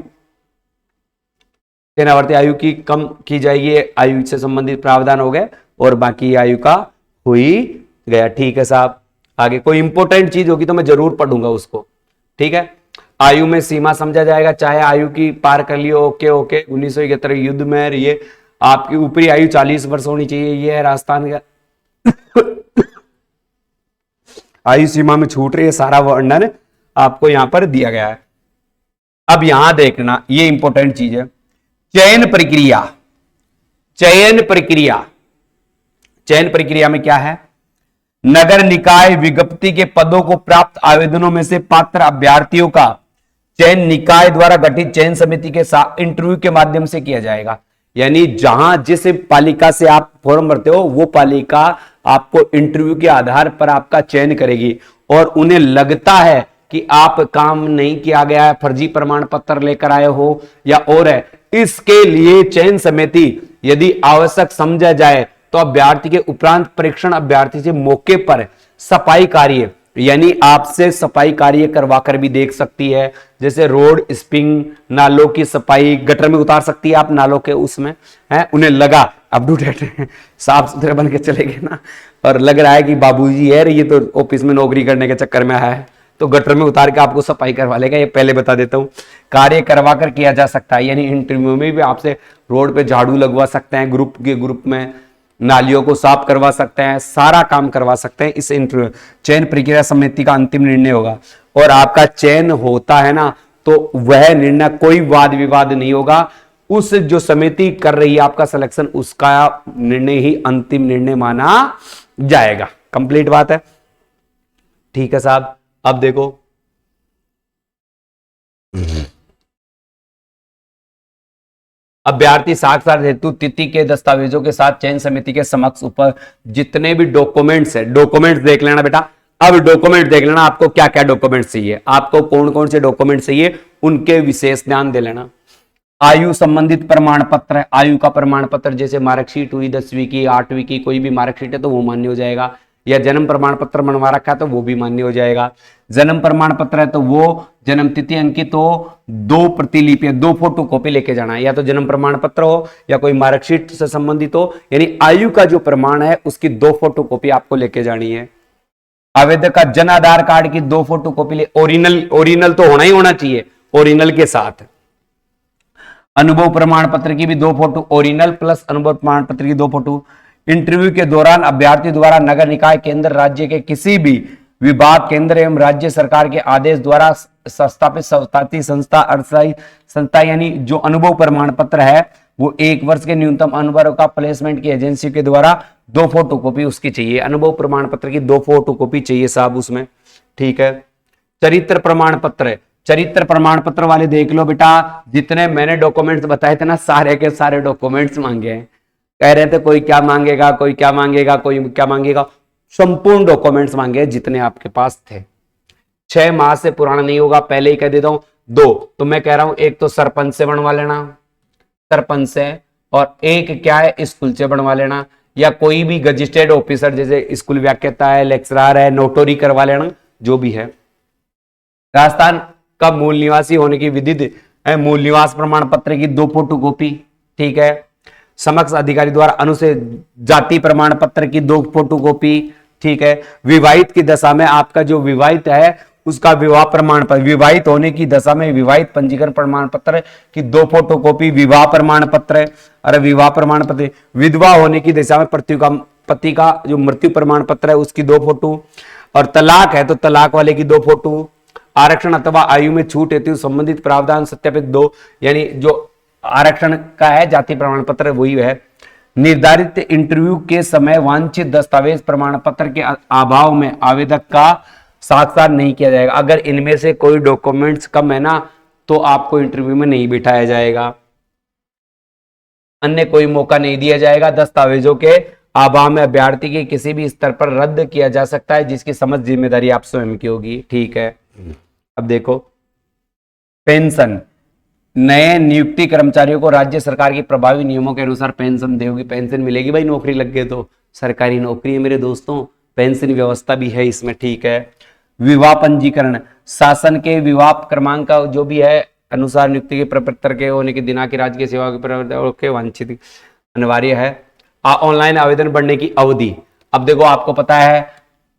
सेनावर्ती आयु की कम की जाएगी, आयु से संबंधित प्रावधान हो गए, और बाकी आयु का हो ही गया। ठीक है साहब, आगे कोई इंपॉर्टेंट चीज होगी तो मैं जरूर पढ़ूंगा उसको। ठीक है, आयु में सीमा समझा जाएगा, चाहे आयु की पार कर लियो, ओके 1971 युद्ध में ये आपकी ऊपरी आयु 40 वर्ष होनी चाहिए, ये है राजस्थान का आयु सीमा में छूट रही है, सारा वर्णन आपको यहां पर दिया गया है। अब यहां देखना, ये इंपॉर्टेंट चीज है, चयन प्रक्रिया। चयन प्रक्रिया, चयन प्रक्रिया में क्या है? नगर निकाय विज्ञप्ति के पदों को प्राप्त आवेदनों में से पात्र अभ्यर्थियों का चयन निकाय द्वारा गठित चयन समिति के साथ इंटरव्यू के माध्यम से किया जाएगा। यानी जहां जिस पालिका से आप फॉर्म भरते हो वो पालिका आपको इंटरव्यू के आधार पर आपका चयन करेगी, और उन्हें लगता है कि आप काम नहीं किया गया है, फर्जी प्रमाण पत्र लेकर आए हो या और है, इसके लिए चयन समिति यदि आवश्यक समझा जाए तो अभ्यर्थी के उपरांत परीक्षण अभ्यर्थी से मौके पर सफाई कार्य, यानी आपसे सफाई कार्य करवाकर भी देख सकती है। जैसे रोड स्पिंग, नालों की सफाई, गटर में उतार सकती है आप नालों के, उसमें है उन्हें लगा अप टू डेट साफ सुथरे बन के चले गए ना, और लग रहा है कि बाबूजी है ये तो ऑफिस में नौकरी करने के चक्कर में आया है, तो गटर में उतार के आपको सफाई करवा लेगा। ये पहले बता देता हूं, कार्य करवा कर किया जा सकता है, यानी इंटरव्यू में भी आपसे रोड पे झाड़ू लगवा सकते हैं, ग्रुप में नालियों को साफ करवा सकते हैं, सारा काम करवा सकते हैं। इस इंटरव्यू चयन प्रक्रिया समिति का अंतिम निर्णय होगा, और आपका चयन होता है ना तो वह निर्णय कोई वाद विवाद नहीं होगा, उस जो समिति कर रही है आपका सिलेक्शन, उसका निर्णय ही अंतिम निर्णय माना जाएगा। कंप्लीट बात है, ठीक है साहब। अब देखो अभ्यर्थी साक्षात हेतु तिथि के दस्तावेजों के साथ चयन समिति के समक्ष ऊपर जितने भी डॉक्यूमेंट्स है, डॉक्यूमेंट्स देख लेना बेटा। अब डॉक्यूमेंट देख लेना आपको क्या क्या डॉक्यूमेंट्स चाहिए, आपको कौन कौन से डॉक्यूमेंट चाहिए उनके विशेष ध्यान दे लेना। आयु संबंधित प्रमाण पत्र है, आयु का प्रमाण पत्र जैसे मार्कशीट हुई 10वीं की 8वीं की, कोई भी मार्कशीट है तो वो मान्य हो जाएगा। या जन्म प्रमाण पत्र बनवा रखा है तो वो भी मान्य हो जाएगा। जन्म प्रमाण पत्र है तो वो जन्म तिथि अंकित हो, 2 प्रतिलिपि, 2 फोटो कॉपी लेके जाना है, या तो जन्म प्रमाण पत्र हो या कोई मार्कशीट से संबंधित हो, यानी आयु का जो प्रमाण है उसकी 2 फोटो कॉपी आपको लेके जानी है। आवेदक का जन आधार कार्ड की 2 फोटो कॉपी ले, ओरिजिनल तो होना ही होना चाहिए, ओरिजिनल के साथ। अनुभव प्रमाण पत्र की भी 2 फोटो, ओरिजिनल प्लस अनुभव प्रमाण पत्र की 2 फोटो। इंटरव्यू के दौरान अभ्यर्थी द्वारा नगर निकाय केंद्र राज्य के किसी भी विभाग केंद्र एवं राज्य सरकार के आदेश द्वारा स्थापित स्वताती संस्था अस्थायी संस्था यानी जो अनुभव प्रमाण पत्र है वो 1 वर्ष के न्यूनतम अनुभव का प्लेसमेंट की एजेंसी के द्वारा 2 फोटो कॉपी उसकी चाहिए। अनुभव प्रमाण पत्र की 2 फोटो कॉपी चाहिए साहब उसमें, ठीक है। चरित्र प्रमाण पत्र, चरित्र प्रमाण पत्र वाले देख लो बेटा, जितने मैंने डॉक्यूमेंट्स बताए थे ना सारे के सारे डॉक्यूमेंट्स मांगे हैं। कह रहे थे कोई क्या मांगेगा, कोई क्या मांगेगा, कोई क्या मांगेगा, संपूर्ण डॉक्यूमेंट्स मांगे जितने आपके पास थे। 6 माह से पुराना नहीं होगा, पहले ही कह देता हूं। 2 तो मैं कह रहा हूं, एक तो सरपंच से बनवा लेना, सरपंच से, और एक क्या है स्कूल से बनवा लेना, या कोई भी गजिस्ट्रेड ऑफिसर जैसे स्कूल व्याख्याता है, लेक्चरर है, नोटरी करवा लेना, जो भी है। राजस्थान का मूल निवासी होने की विदित मूल निवास प्रमाण पत्र की 2 फोटो कॉपी, ठीक है। समक्ष अधिकारी द्वारा अनुसूचित जाति प्रमाण पत्र की 2 फोटो कॉपी, ठीक है। विवाहित की दशा में आपका जो विवाहित है उसका विवाह प्रमाण पत्र, विवाहित होने की दशा में विवाहित पंजीकरण प्रमाण पत्र की 2 फोटो कॉपी, विवाह प्रमाण पत्र, अरे विवाह प्रमाण पत्र, विधवा होने की दशा में पति का जो मृत्यु प्रमाण पत्र है उसकी 2 फोटो, और तलाक है तो तलाक वाले की 2 फोटो। आरक्षण अथवा आयु में छूट हेतु संबंधित प्रावधान सत्यापित 2, यानी जो आरक्षण का है जाति प्रमाण पत्र वही है। निर्धारित इंटरव्यू के समय वांछित दस्तावेज प्रमाण पत्र के अभाव में आवेदक का साक्षात्कार नहीं किया जाएगा। अगर इनमें से कोई डॉक्यूमेंट्स कम है ना तो आपको इंटरव्यू में नहीं बिठाया जाएगा, अन्य कोई मौका नहीं दिया जाएगा। दस्तावेजों के अभाव में अभ्यर्थी के किसी भी स्तर पर रद्द किया जा सकता है, जिसकी समझ जिम्मेदारी आप स्वयं की होगी, ठीक है। अब देखो पेंशन, नए नियुक्ति कर्मचारियों को राज्य सरकार की प्रभावी नियमों के अनुसार पेंशन देगी, पेंशन मिलेगी भाई, नौकरी लग गए तो सरकारी नौकरी है मेरे दोस्तों, पेंशन व्यवस्था भी है इसमें, ठीक है। विवाह पंजीकरण, शासन के विवाह क्रमांक का जो भी है अनुसार नियुक्ति के प्रपत्र के होने के दिनांक की राजकीय सेवा के वांछित अनिवार्य है। ऑनलाइन आवेदन बढ़ने की अवधि, अब देखो आपको पता है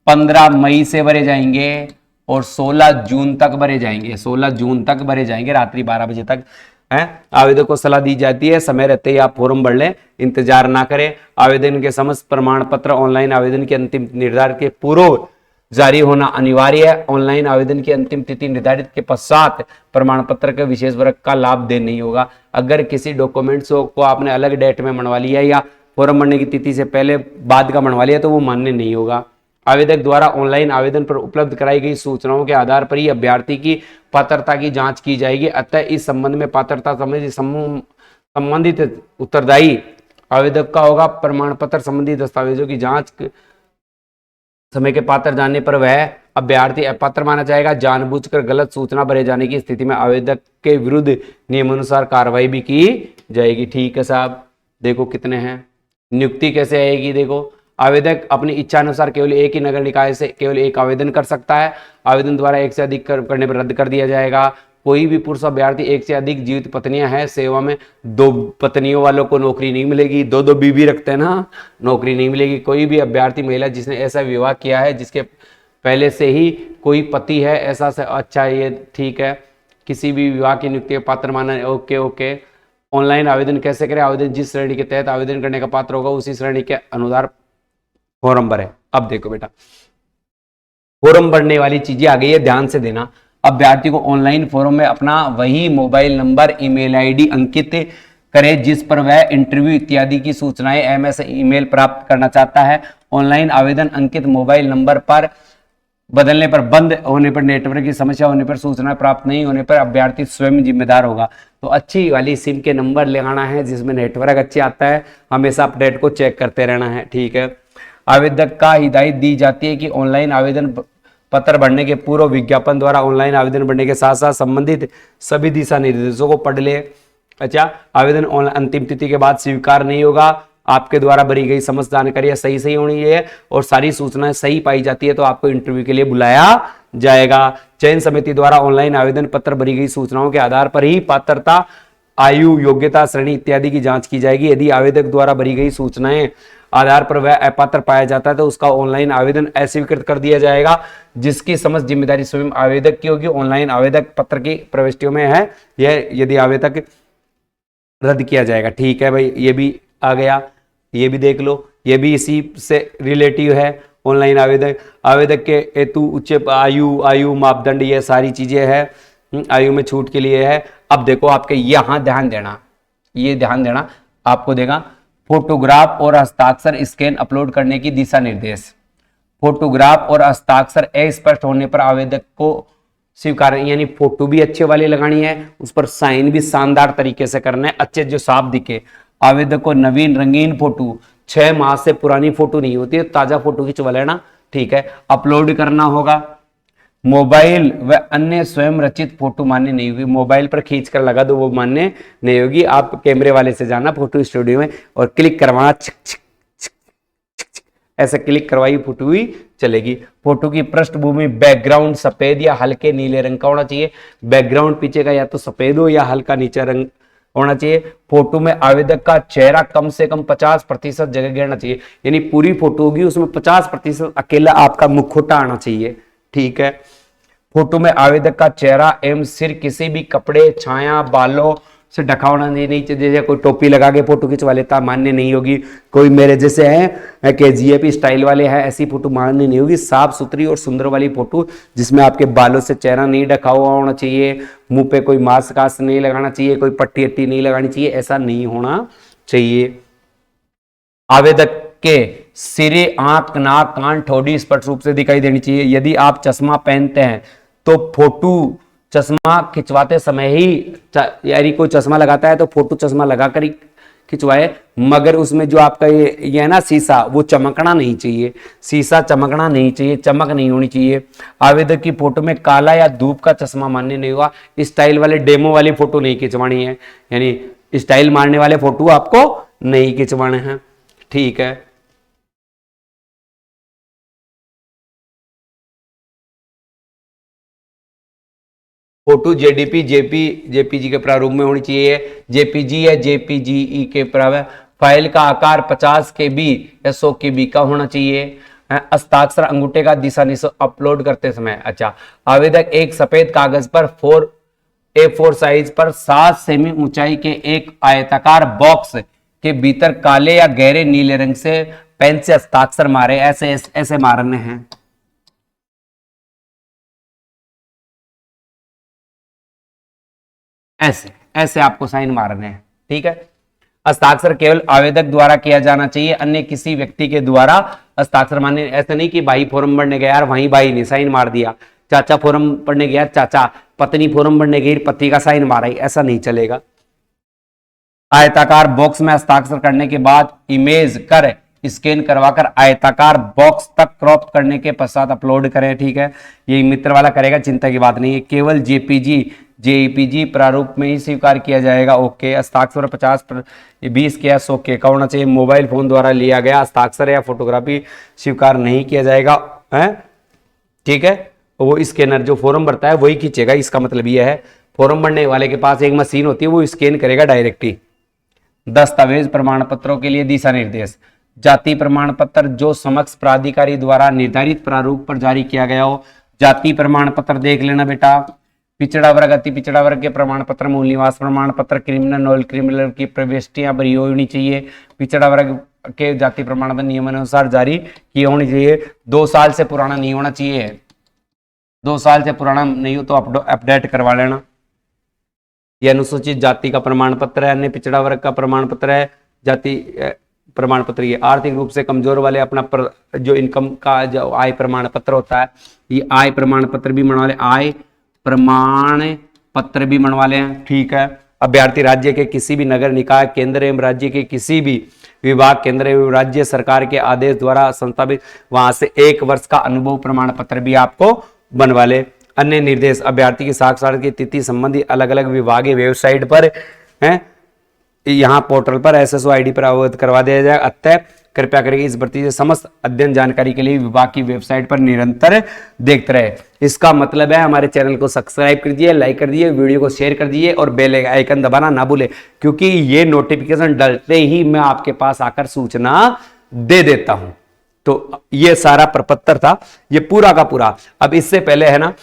15 मई से भरे जाएंगे और 16 जून तक भरे जाएंगे, 16 जून तक भरे जाएंगे रात्रि 12 बजे तक है। आवेदक को सलाह दी जाती है समय रहते ही आप फॉर्म भर लें, इंतजार ना करें। आवेदन के समस्त प्रमाण पत्र ऑनलाइन आवेदन की अंतिम निर्धारित के पूर्व जारी होना अनिवार्य है। ऑनलाइन आवेदन की अंतिम तिथि निर्धारित के पश्चात प्रमाण पत्र के विशेष वर्ग का लाभ दे नहीं होगा। अगर किसी डॉक्यूमेंट्स को आपने अलग डेट में बनवा लिया या फॉर्म भरने की तिथि से पहले बाद का बनवा लिया तो वो मान्य नहीं होगा। आवेदक द्वारा ऑनलाइन आवेदन पर उपलब्ध कराई गई सूचनाओं के आधार पर ही अभ्यर्थी की पात्रता की जांच की जाएगी। अतः इस संबंध में पात्रता संबंधित उत्तरदायी आवेदक का होगा। प्रमाण पत्र संबंधी दस्तावेजों की जांच समय के पात्र जानने पर वह अभ्यर्थी अपात्र माना जाएगा। जानबूझकर गलत सूचना भरे जाने की स्थिति में आवेदक के विरुद्ध नियमानुसार कार्रवाई भी की जाएगी। ठीक है साहब, देखो कितने हैं। नियुक्ति कैसे आएगी, देखो आवेदक अपनी इच्छा अनुसार केवल एक ही नगर निकाय से केवल एक आवेदन कर सकता है। आवेदन द्वारा एक से अधिक करने पर रद्द कर दिया जाएगा। कोई भी पुरुष अभ्यर्थी एक से अधिक जीवित पत्नियां हैं सेवा में, 2 पत्नियों वालों को नौकरी नहीं मिलेगी। 2 बीवी रखते हैं ना, नौकरी नहीं मिलेगी। कोई भी अभ्यर्थी महिला जिसने ऐसा विवाह किया है जिसके पहले से ही कोई पति है, ऐसा से अच्छा ये ठीक है, किसी भी विवाह की नियुक्ति का पात्र माना। ओके। ऑनलाइन आवेदन कैसे करें, आवेदन जिस श्रेणी के तहत आवेदन करने का पात्र होगा उसी श्रेणी के अनुसार फॉर्म भरे। अब देखो बेटा, फॉर्म भरने वाली चीजें आ गई है, ध्यान से देना। अभ्यर्थी को ऑनलाइन फॉर्म में अपना वही मोबाइल नंबर, ईमेल आईडी अंकित करें जिस पर वह इंटरव्यू इत्यादि की सूचनाएं एमएस ईमेल प्राप्त करना चाहता है। ऑनलाइन आवेदन अंकित मोबाइल नंबर पर बदलने पर, बंद होने पर, नेटवर्क की समस्या होने पर, सूचना प्राप्त नहीं होने पर अभ्यर्थी स्वयं जिम्मेदार होगा। तो अच्छी वाली सिम के नंबर लगाना है जिसमें नेटवर्क अच्छे आता है, हमेशा अपडेट को चेक करते रहना है। ठीक है। आवेदक का हिदायत दी जाती है कि ऑनलाइन आवेदन पत्र भरने के पूर्व विज्ञापन द्वारा ऑनलाइन आवेदन भरने के साथ साथ संबंधित सभी दिशा निर्देशों को पढ़ ले। अच्छा, आवेदन ऑनलाइन अंतिम तिथि के बाद स्वीकार नहीं होगा। आपके द्वारा भरी गई समस्त जानकारी सही होनी है और सारी सूचनाएं सही पाई जाती है तो आपको इंटरव्यू के लिए बुलाया जाएगा। चयन समिति द्वारा ऑनलाइन आवेदन पत्र भरी गई सूचनाओं के आधार पर ही पात्रता, आयु, योग्यता श्रेणी इत्यादि की जांच की जाएगी। यदि आवेदक द्वारा भरी गई सूचनाएं आधार पर वह अपात्र पाया जाता है तो उसका ऑनलाइन आवेदन अस्वीकृत कर दिया जाएगा, जिसकी समस्त जिम्मेदारी स्वयं आवेदक की होगी। ऑनलाइन आवेदक पत्र की प्रविष्टियों में है यह, यदि आवेदक रद्द किया जाएगा। ठीक है भाई, ये भी आ गया, ये भी देख लो, ये भी इसी से रिलेटिव है। ऑनलाइन आवेदक के हेतु उच्च आयु मापदंड, ये सारी चीजें है, आयु में छूट के लिए है। अब देखो आपके यहां ध्यान देना, ये ध्यान देना, आपको देगा फोटोग्राफ और हस्ताक्षर स्कैन अपलोड करने की दिशा निर्देश। फोटोग्राफ और हस्ताक्षर अस्पष्ट होने पर आवेदक को स्वीकार, यानी फोटो भी अच्छे वाले लगानी है, उस पर साइन भी शानदार तरीके से करना है, अच्छे जो साफ दिखे। आवेदक को नवीन रंगीन फोटो, 6 माह से पुरानी फोटो नहीं होती है, ताजा फोटो खिंचवा लेना, ठीक है, अपलोड करना होगा। मोबाइल व अन्य स्वयं रचित फोटो मान्य नहीं होगी, मोबाइल पर खींच कर लगा दो वो मान्य नहीं होगी। आप कैमरे वाले से जाना फोटो स्टूडियो में और क्लिक करवाना, ऐसे क्लिक करवाई फोटो ही चलेगी। फोटो की पृष्ठभूमि बैकग्राउंड सफेद या हल्के नीले रंग का होना चाहिए। बैकग्राउंड पीछे का या तो सफेद हो या हल्का नीचा रंग होना चाहिए। फोटो में आवेदक का चेहरा कम से कम 50% जगह घेरना चाहिए, यानी पूरी फोटो होगी उसमें 50% अकेला आपका मुखौटा आना चाहिए, ठीक है। फोटो में आवेदक का चेहरा एवं सिर किसी भी कपड़े, छाया, बालों से ढका होना नहीं चाहिए। जैसे कोई टोपी लगा के फोटो खिंचवा लेता, मान्य नहीं होगी। कोई मेरे जैसे हैं KGF स्टाइल वाले हैं, ऐसी फोटो मान्य नहीं होगी। साफ सुथरी और सुंदर वाली फोटो जिसमें आपके बालों से चेहरा नहीं ढका हुआ होना चाहिए, मुंह पे कोई मास्क कास्क नहीं लगाना चाहिए, कोई पट्टी अट्टी नहीं लगानी चाहिए, ऐसा नहीं होना चाहिए। आवेदक के सिरे, आंख, नाक, कान, ठोड़ी स्पष्ट रूप से दिखाई देनी चाहिए। यदि आप चश्मा पहनते हैं तो फोटो चश्मा खिंचवाते समय ही, यानी कोई चश्मा लगाता है तो फोटो चश्मा लगाकर ही खिंचवाए, मगर उसमें जो आपका ये है ना शीशा, वो चमकना नहीं चाहिए, शीशा चमकना नहीं चाहिए, चमक नहीं होनी चाहिए। आवेदक की फोटो में काला या धूप का चश्मा मान्य नहीं हुआ। स्टाइल वाले डेमो वाली फोटो नहीं खिंचवानी है, यानी स्टाइल मारने वाले फोटो आपको नहीं खिंचवाने हैं, ठीक है। फोटो जेडीपी, जेपीजी के प्रारूप में होनी चाहिए। जेपीजी या जेपीजीई के प्रारूप। फाइल का आकार 50 KB या 100 KB का होना चाहिए। हस्ताक्षर अंगूठे का दिशा निर्देश अपलोड करते समय। अच्छा, आवेदक एक सफेद कागज पर A4 साइज पर 7 सेमी ऊंचाई के एक आयताकार बॉक्स के भीतर काले या गहरे नीले रंग से पेन से हस्ताक्षर मारे, ऐसे मारने हैं। ऐसे आपको साइन मारने हैं, ठीक है। हस्ताक्षर केवल आवेदक द्वारा किया जाना चाहिए, अन्य किसी व्यक्ति के द्वारा हस्ताक्षर मान्य। ऐसा नहीं कि भाई फॉर्म भरने गया यार, वहीं भाई ने साइन मार दिया, चाचा फॉर्म भरने गया चाचा, पत्नी फॉर्म भरने गई पति का साइन मारा, ऐसा नहीं चलेगा। आयताकार बॉक्स में हस्ताक्षर करने के बाद इमेज कर स्कैन करवाकर आयताकार बॉक्स तक क्रॉप करने के पश्चात अपलोड करें, ठीक है। ये मित्र वाला करेगा, चिंता की बात नहीं है। केवल जेपीजी प्रारूप में ही स्वीकार किया जाएगा, ओके। हस्ताक्षर 20 के या 100 के का होना चाहिए। मोबाइल फोन द्वारा लिया गया हस्ताक्षर या फोटोग्राफी स्वीकार नहीं किया जाएगा, है, ठीक है। वो स्कैनर जो फॉर्म भरता है वही खींचेगा, इसका मतलब यह है। फॉर्म भरने वाले के पास एक मशीन होती है, वो स्कैन करेगा डायरेक्ट ही। दस्तावेज प्रमाण पत्रों के लिए दिशा निर्देश। जाति प्रमाण पत्र जो समक्ष प्राधिकारी द्वारा निर्धारित प्रारूप पर जारी किया गया हो, जाति प्रमाण पत्र देख लेना बेटा। पिछड़ा वर्ग, अति पिछड़ा वर्ग के प्रमाण पत्र, मूल निवास प्रमाण पत्र, क्रिमिनल नॉन क्रिमिनल की प्रविष्टियां भरी होनी चाहिए। पिछड़ा वर्ग के जाति प्रमाण पत्र नियमानुसार जारी किए होनी चाहिए। 2 साल से पुराना नहीं होना चाहिए, 2 साल से पुराना नहीं हो तो अपडेट करवा लेना। यह अनुसूचित जाति का प्रमाण पत्र है, अन्य पिछड़ा वर्ग का प्रमाण पत्र है। जाति प्रमाण पत्र ये आर्थिक रूप से कमजोर वाले अपना जो इनकम का जो आय प्रमाण पत्र होता है, ये आय प्रमाण पत्र भी बनवा ले, आय प्रमाण पत्र भी बनवा लें, ठीक है। अभ्यर्थी राज्य के किसी भी नगर निकाय, केंद्र एवं राज्य के किसी भी विभाग, केंद्र एवं राज्य सरकार के आदेश द्वारा संस्थापित वहां से 1 वर्ष का अनुभव प्रमाण पत्र भी आपको बनवा ले। अन्य निर्देश अभ्यर्थी की साक्षात्कार की तिथि संबंधी अलग अलग विभागीय वेबसाइट पर है यहां पोर्टल पर एसएसओ आईडी पर अवगत करवा दिया जाएगा। अतः कृपया करके इस भर्ती से समस्त अध्ययन जानकारी के लिए विभाग की वेबसाइट पर निरंतर देखते रहे। इसका मतलब है हमारे चैनल को सब्सक्राइब कर दिए, लाइक कर दिए, वीडियो को शेयर कर दिए और बेल आइकन दबाना ना भूले, क्योंकि ये नोटिफिकेशन डलते ही मैं आपके पास आकर सूचना दे देता हूं। तो ये सारा प्रपत्र था, ये पूरा का पूरा। अब इससे पहले है ना,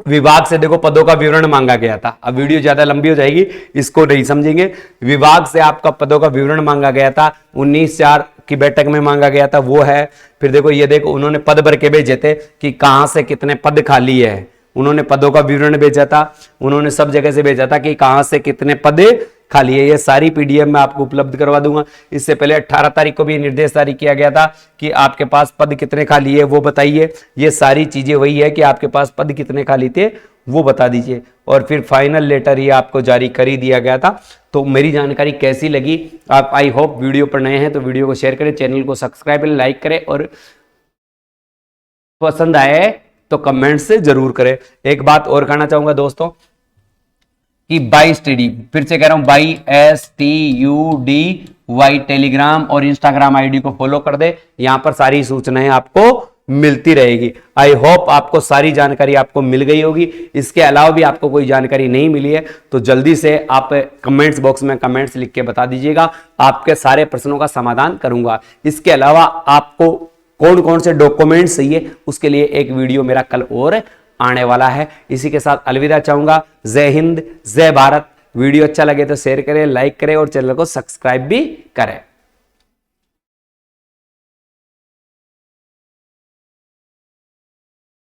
विभाग से देखो पदों का विवरण मांगा गया था। अब वीडियो ज्यादा लंबी हो जाएगी, इसको नहीं समझेंगे। विभाग से आपका पदों का विवरण मांगा गया था, 19/4 की बैठक में मांगा गया था, वो है। फिर देखो ये देखो, उन्होंने पद भर के भेजे थे कि कहां से कितने पद खाली है। उन्होंने पदों का विवरण भेजा था, उन्होंने सब जगह से भेजा था कि कहां से कितने पद खाली है। ये सारी पीडीएफ मैं आपको उपलब्ध करवा दूंगा। इससे पहले 18 तारीख को भी निर्देश जारी किया गया था कि आपके पास पद कितने खाली है वो बताइए। ये सारी चीजें वही है कि आपके पास पद कितने खाली थे वो बता दीजिए। और फिर फाइनल लेटर ये आपको जारी कर ही दिया गया था। तो मेरी जानकारी कैसी लगी आप, आई होप वीडियो पर नए हैं तो वीडियो को शेयर करें, चैनल को सब्सक्राइब करें, लाइक करें और पसंद आए तो कमेंट से जरूर करें। एक बात और कहना चाहूंगा दोस्तों कि बाई स्टडी, फिर से कह रहा हूं, बाई STUDY टेलीग्राम और इंस्टाग्राम आईडी को फॉलो कर दे। यहां पर सारी सूचनाएं आपको मिलती रहेगी। आई होप आपको सारी जानकारी आपको मिल गई होगी। इसके अलावा भी आपको कोई जानकारी नहीं मिली है तो जल्दी से आप कमेंट्स बॉक्स में कमेंट्स लिख के बता दीजिएगा, आपके सारे प्रश्नों का समाधान करूंगा। इसके अलावा आपको कौन कौन से डॉक्यूमेंट्स चाहिए उसके लिए एक वीडियो मेरा कल और आने वाला है। इसी के साथ अलविदा चाहूंगा। जय हिंद, जय भारत। वीडियो अच्छा लगे तो शेयर करें, लाइक करें और चैनल को सब्सक्राइब भी करें।